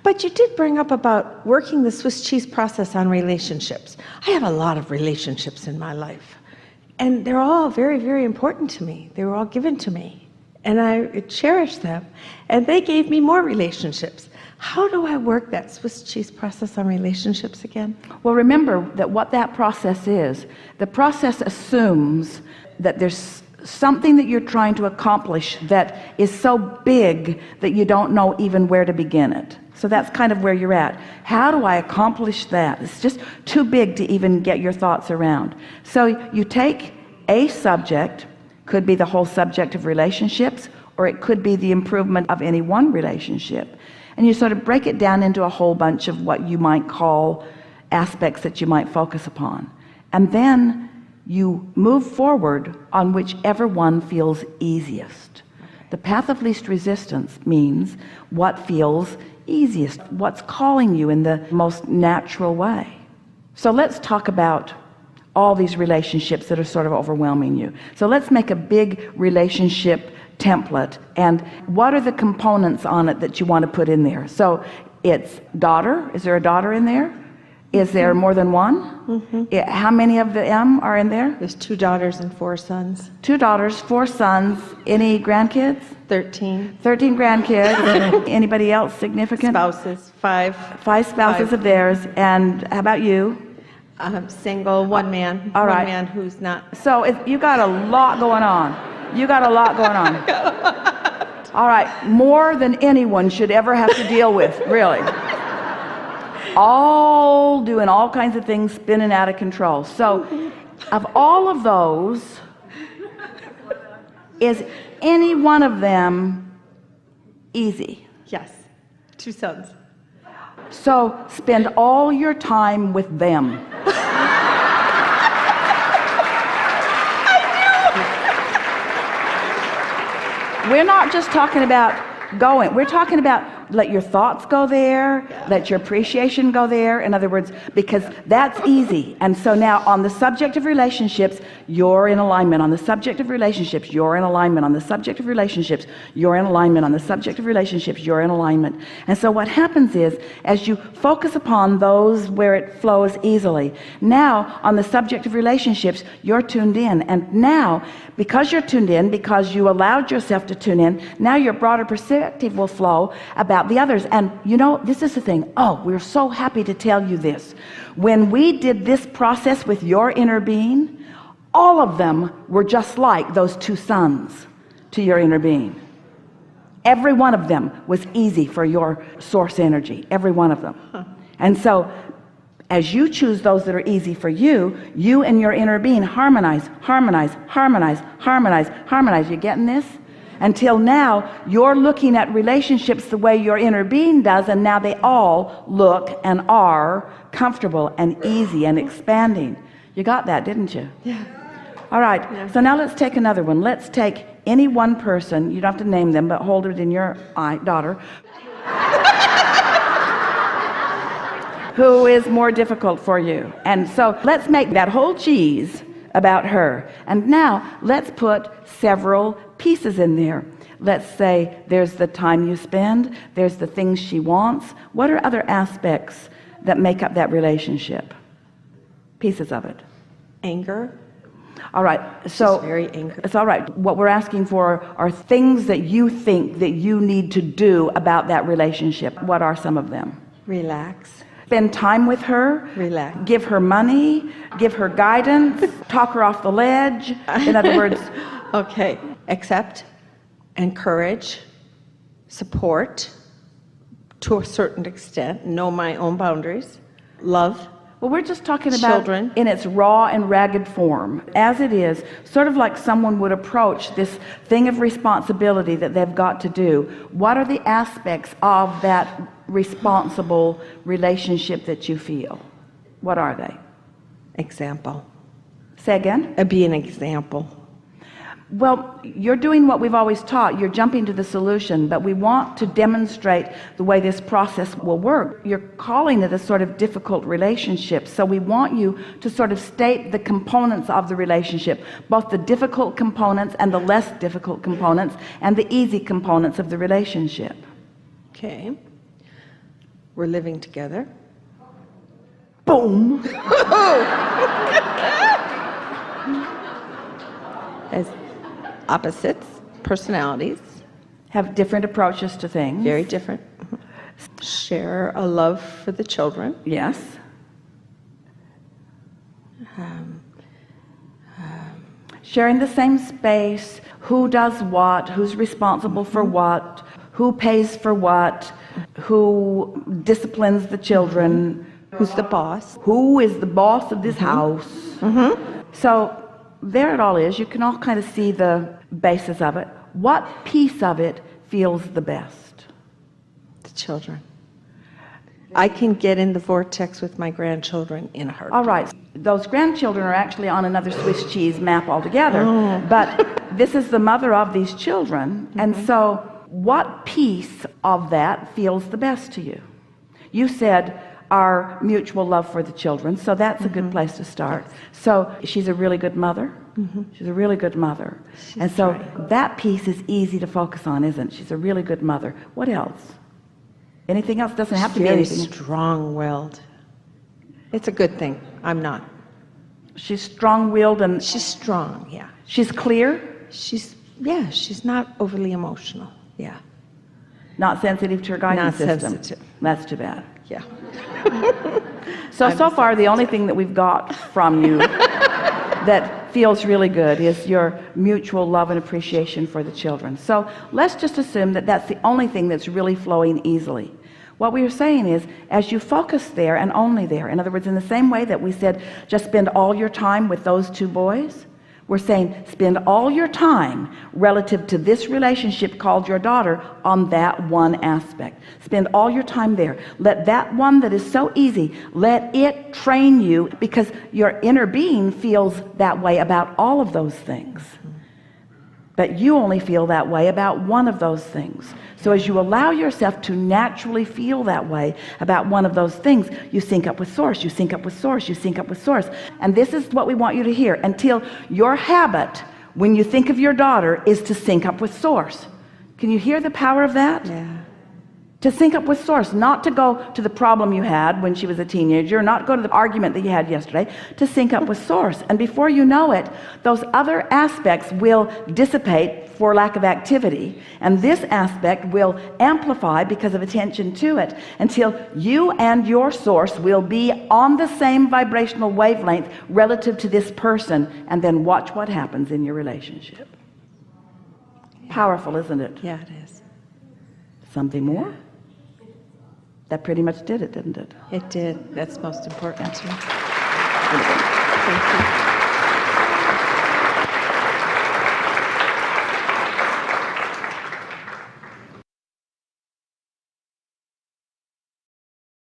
But you did bring up about working the Swiss cheese process on relationships. I have a lot of relationships in my life, and they're all very, very important to me. They were all given to me, and I cherish them, and they gave me more relationships. How do I work that Swiss cheese process on relationships again? Well, remember that what that process is, the process assumes that there's something that you're trying to accomplish that is so big that you don't know even where to begin it. So that's kind of where you're at. How do I accomplish that? It's just too big to even get your thoughts around. So you take a subject, could be the whole subject of relationships, or it could be the improvement of any one relationship, and you sort of break it down into a whole bunch of what you might call aspects that you might focus upon, and then you move forward on whichever one feels easiest. The path of least resistance means what feels easiest, what's calling you in the most natural way. So let's talk about all these relationships that are sort of overwhelming you. So let's make a big relationship template, and what are the components on it that you want to put in there? So it's daughter. Is there a daughter in there? Is there more than one? How many of the M are in there? There's 2 daughters and 4 sons. 2 daughters, 4 sons. Any grandkids? 13. 13 grandkids. Anybody else significant? Spouses, 5. 5 spouses of theirs. And how about you? I'm single, one man. All right. One man who's not. So you got a lot going on. You got a lot going on. All right. More than anyone should ever have to deal with, really. All doing all kinds of things, spinning out of control. So of all of those, is any one of them easy? Yes. 2 sons. So spend all your time with them. We're not just talking about going. We're talking about let your thoughts go there, let your appreciation go there. In other words, because that's easy. And so now on the subject of relationships, you're in alignment. On the subject of relationships, you're in alignment. On the subject of relationships, you're in alignment. On the subject of relationships, you're in alignment. And so what happens is, as you focus upon those where it flows easily, now on the subject of relationships, you're tuned in. And now, because you're tuned in, because you allowed yourself to tune in, now your broader perspective will flow about the others. And you know, this is the thing. Oh, we're so happy to tell you this. When we did this process with your inner being, all of them were just like those 2 sons to your inner being. Every one of them was easy for your source energy. Every one of them. And so as you choose those that are easy for you, you and your inner being harmonize, harmonize, harmonize, harmonize, harmonize. You getting this? Until now, you're looking at relationships the way your inner being does, and now they all look and are comfortable and easy and expanding. You got that, didn't you? Yeah. All right. Yeah. So now let's take another one. Let's take any one person. You don't have to name them, but hold it in your eye, daughter. Who is more difficult for you. And so let's make that whole cheese about her. And now let's put several pieces in there. Let's say there's the time you spend, there's the things she wants. What are other aspects that make up that relationship? Pieces of it. Anger. All right. So she's very angry. It's all right. What we're asking for are things that you think that you need to do about that relationship. What are some of them? Relax. Spend time with her. Relax. Give her money. Give her guidance. Talk her off the ledge. In other words. Okay. Accept, encourage, support to a certain extent, know my own boundaries, love. Well, we're just talking about children in its raw and ragged form, as it is, sort of like someone would approach this thing of responsibility that they've got to do. What are the aspects of that responsible relationship that you feel? What are they? Example. Say again? Be an example. Well, you're doing what we've always taught. You're jumping to the solution, but we want to demonstrate the way this process will work. You're calling it a sort of difficult relationship, so we want you to sort of state the components of the relationship, both the difficult components and the less difficult components and the easy components of the relationship. Okay. We're living together. Boom. As opposites, personalities. Have different approaches to things. Very different. Share a love for the children. Yes. Sharing the same space, who does what, who's responsible for what, who pays for what, who disciplines the children, Who's the boss? who is the boss of this house. So there it all is. You can all kind of see the basis of it. What piece of it feels the best? The children. I can get in the vortex with my grandchildren in a heartbeat. All right, those grandchildren are actually on another Swiss cheese map altogether, but this is the mother of these children, and so what piece of that feels the best to you? You said our mutual love for the children, so that's a good place to start. So she's a really good mother. She's a really good mother. And so that piece is easy to focus on, isn't it? She's a really good mother. What else? Anything else? Doesn't have to be Very anything. strong-willed. It's a good thing. I'm not. She's strong-willed and She's strong, yeah. she's clear, She's not overly emotional. Yeah, not sensitive to her guidance Not system. sensitive. That's too bad. yeah. So far, the only thing that we've got from you that feels really good is your mutual love and appreciation for the children. So let's just assume that that's the only thing that's really flowing easily. What we are saying is, as you focus there and only there, in other words, in the same way that we said, just spend all your time with those two boys, we're saying spend all your time relative to this relationship called your daughter on that one aspect. Spend all your time there. Let that one that is so easy, let it train you, because your inner being feels that way about all of those things. But you only feel that way about one of those things. So as you allow yourself to naturally feel that way about one of those things, you sync up with source, you sync up with source, you sync up with source. And this is what we want you to hear, until your habit when you think of your daughter is to sync up with source. Can you hear the power of that? Yeah. To sync up with source, not to go to the problem you had when she was a teenager, not go to the argument that you had yesterday, to sync up with source. And before you know it, those other aspects will dissipate for lack of activity, and this aspect will amplify because of attention to it, until you and your source will be on the same vibrational wavelength relative to this person, and then watch what happens in your relationship. Powerful, isn't it? Yeah, it is. Something more? That pretty much did it, didn't it? It did. That's most important to me. Thank you. Thank you.